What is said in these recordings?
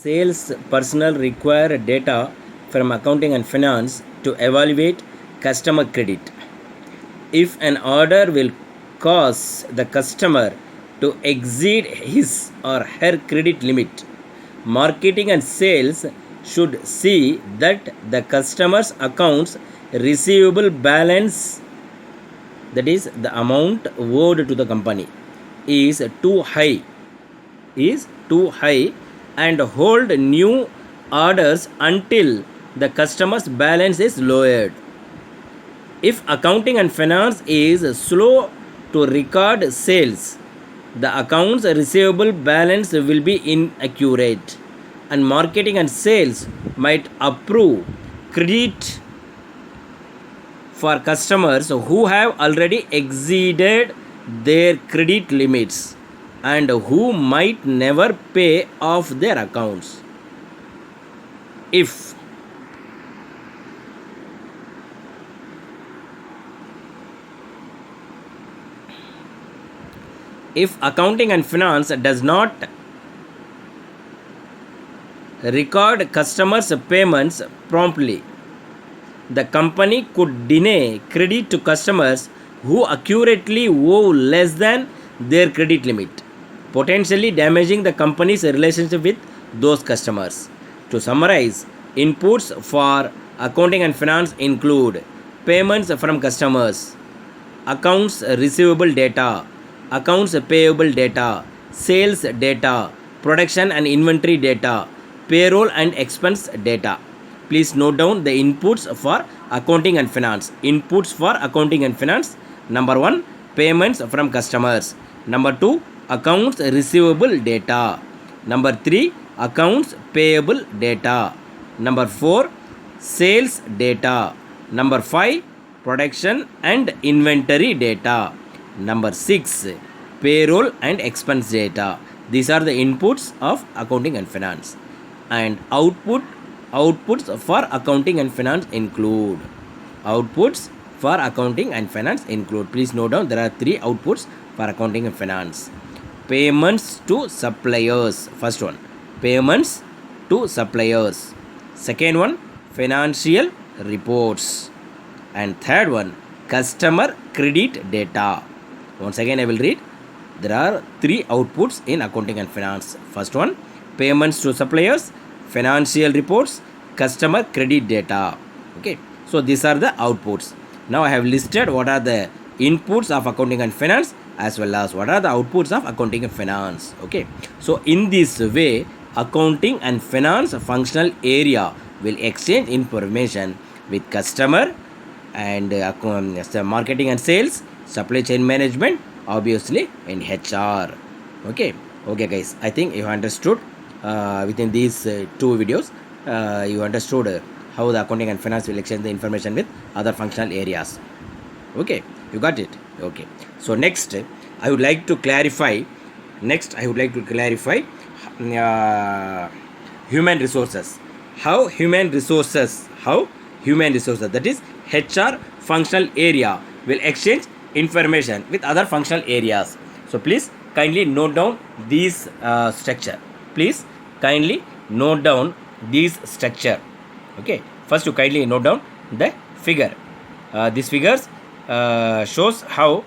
Sales personnel require data from accounting and finance to evaluate customer credit. If an order will cause the customer to exceed his or her credit limit, marketing and sales should see that the customer's accounts receivable balance, that is the amount owed to the company, is too high is too high and hold new orders until the customer's balance is lowered. If accounting and finance is slow to record sales, the accounts receivable balance will be inaccurate, and marketing and sales might approve credit for customers who have already exceeded their credit limits and who might never pay off their accounts. If accounting and finance does not record customers' payments promptly, the company could deny credit to customers who accurately owe less than their credit limit, potentially damaging the company's relationship with those customers. To summarize, inputs for accounting and finance include payments from customers, accounts receivable data, accounts payable data, sales data, production and inventory data, payroll and expense data. Please note down the inputs for accounting and finance. Inputs for accounting and finance: number 1, payments from customers; number 2, accounts receivable data; number 3, accounts payable data; number 4, sales data; number 5, production and inventory data; number 6, payroll and expense data. These are the inputs of accounting and finance. And outputs for accounting and finance include please note down, there are 3 outputs for accounting and finance. Payments to suppliers, first one, payments to suppliers; second one, financial reports; and third one, customer credit data. Once again I will read. There are 3 outputs in accounting and finance. First one, payments to suppliers; financial reports; customer credit data. Okay, so these are the outputs. Now I have listed what are the inputs of accounting and finance as well as what are the outputs of accounting and finance. Okay, so in this way, accounting and finance functional area will exchange information with customer and marketing and sales, supply chain management, obviously in HR. Okay, guys, I think you understood within these 2 videos. You understood how the accounting and finance will exchange the information with other functional areas. Okay, you got it. Okay, so next I would like to clarify human resources. How human resources, that is HR functional area, will exchange information with other functional areas. So please kindly note down this structure. Please kindly note down this structure. Okay, first you kindly note down the figure. This figures shows how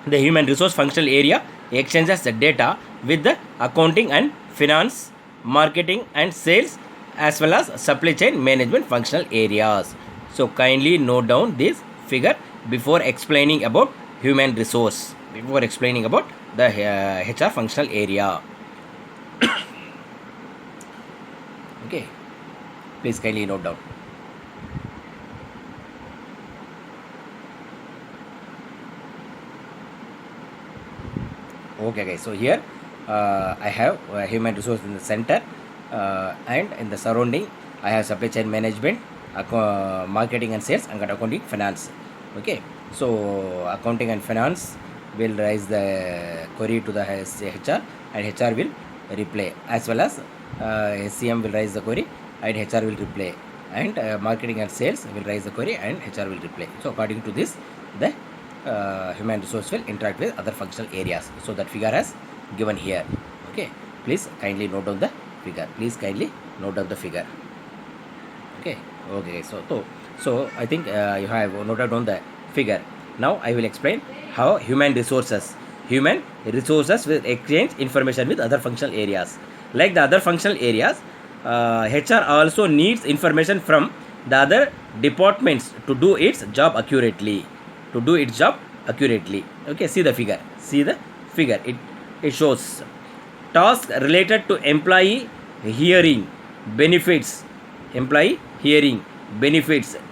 the human resource functional area exchanges the data with the accounting and finance, marketing and sales, as well as supply chain management functional areas. So kindly note down this figure before explaining about human resource, before explaining about the HR functional area. Okay, please kindly note down. Okay guys, so here I have human resource in the center, and in the surrounding I have supply chain management, marketing and sales, and accounting finance. Okay, so accounting and finance will raise the query to the HR, and HR will reply, as well as SCM will raise the query and HR will reply, and marketing and sales will raise the query and HR will reply. So according to this, the human resource will interact with other functional areas. So that figure has given here. Okay, please kindly note down the figure. Please kindly note down the figure. Okay. So I think you have noted down the figure. Now I will explain how human resources will exchange information with other functional areas. Like the other functional areas, HR also needs information from the other departments to do its job accurately. Okay, see the figure. It shows tasks related to employee hearing, benefits,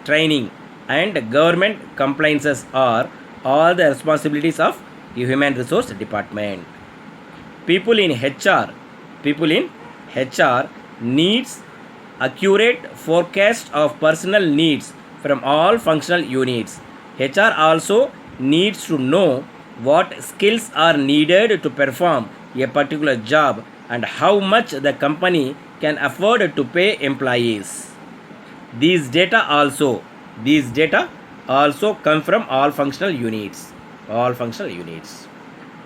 training, and government compliances are all the responsibilities of the human resource department. People in HR needs accurate forecast of personal needs from all functional units. HR also needs to know what skills are needed to perform a particular job and how much the company can afford to pay employees. These data also come from all functional units.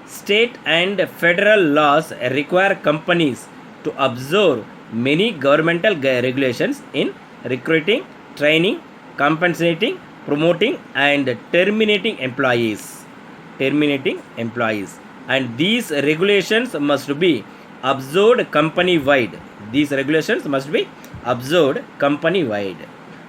State and federal laws require companies to observe many governmental regulations in recruiting, training, compensating, promoting, and terminating employees. And these regulations must be observed company-wide.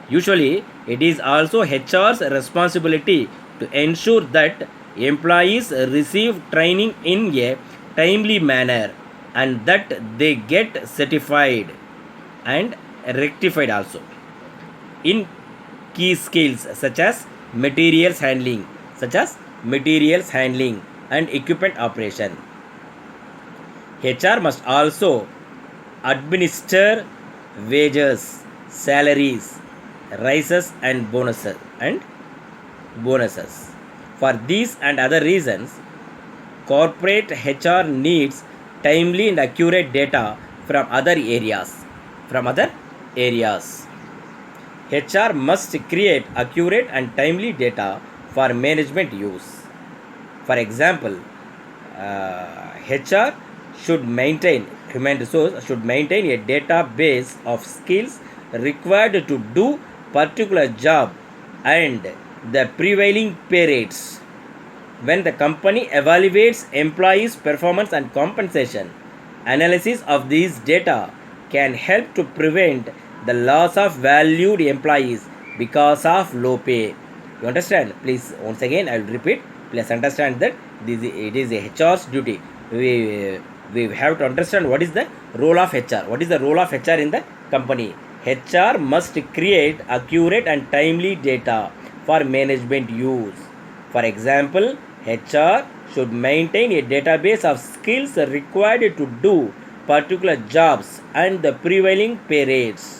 Usually, it is also HR's responsibility to ensure that employees receive training in a timely manner and that they get certified and rectified also in key skills such as materials handling and equipment operation. HR must also administer wages, salaries, rises and bonuses. For these and other reasons, corporate HR needs timely and accurate data from other areas. HR must create accurate and timely data for management use. For example, human resource should maintain a database of skills required to do particular job and the prevailing pay rates. When the company evaluates employees' performance and compensation, analysis of these data can help to prevent the loss of valued employees because of low pay. You understand? Please, once again, I will repeat. Please understand that it is a HR's duty. We have to understand what is the role of HR. What is the role of HR in the company? HR must create accurate and timely data for management use. For example, HR should maintain a database of skills required to do particular jobs and the prevailing pay rates.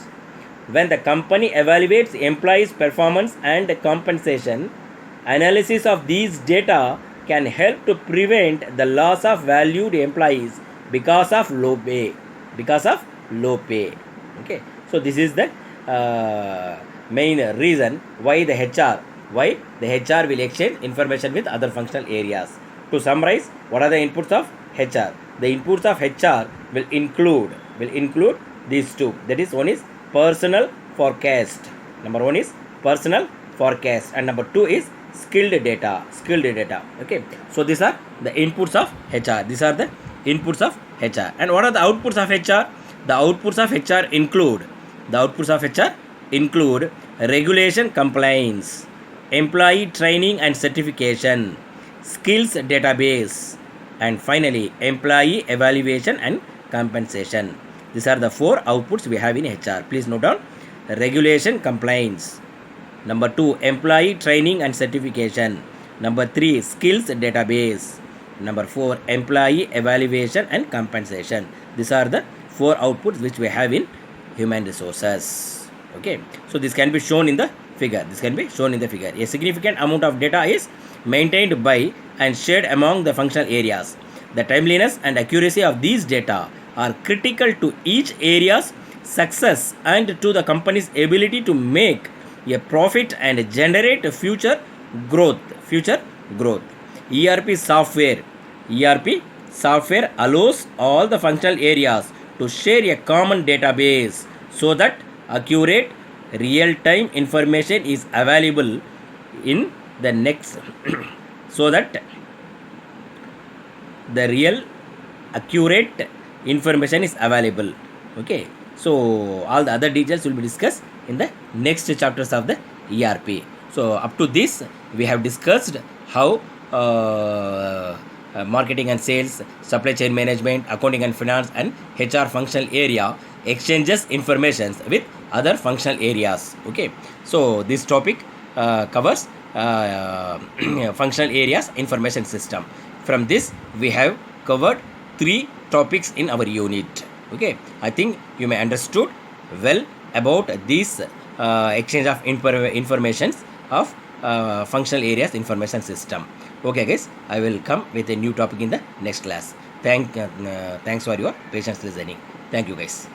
When the company evaluates employees' performance and compensation, analysis of these data can help to prevent the loss of valued employees because of low pay. Okay, so this is the main reason why the HR will exchange information with other functional areas. To summarize, what are the inputs of HR? The inputs of HR will include these two. That is, one is personal forecast. Number one is personal forecast, and number two is skilled data. Okay, so these are the inputs of HR. And what are the outputs of HR? The outputs of HR include regulation compliance, employee training and certification, skills database, and finally employee evaluation and compensation. These are the four outputs we have in HR. Please note down: regulation compliance, number 2 employee training and certification, number 3 skills database, number 4 employee evaluation and compensation. These are the four outputs which we have in human resources. Okay, so this can be shown in the figure. A significant amount of data is maintained by and shared among the functional areas. The timeliness and accuracy of these data are critical to each area's success and to the company's ability to make a profit and generate future growth. ERP software allows all the functional areas to share a common database so that accurate real-time information is available in the next so that the real accurate information is available. Okay, so all the other details will be discussed in the next chapters of the ERP. So up to this we have discussed how marketing and sales, supply chain management, accounting and finance, and HR functional area exchanges information with other functional areas. Okay, so this topic covers functional areas information system. From this we have covered 3 topics in our unit. Okay, I think you may understood well about this exchange of informations of functional areas information system. Okay guys, I will come with a new topic in the next class. Thanks for your patience listening. Thank you guys.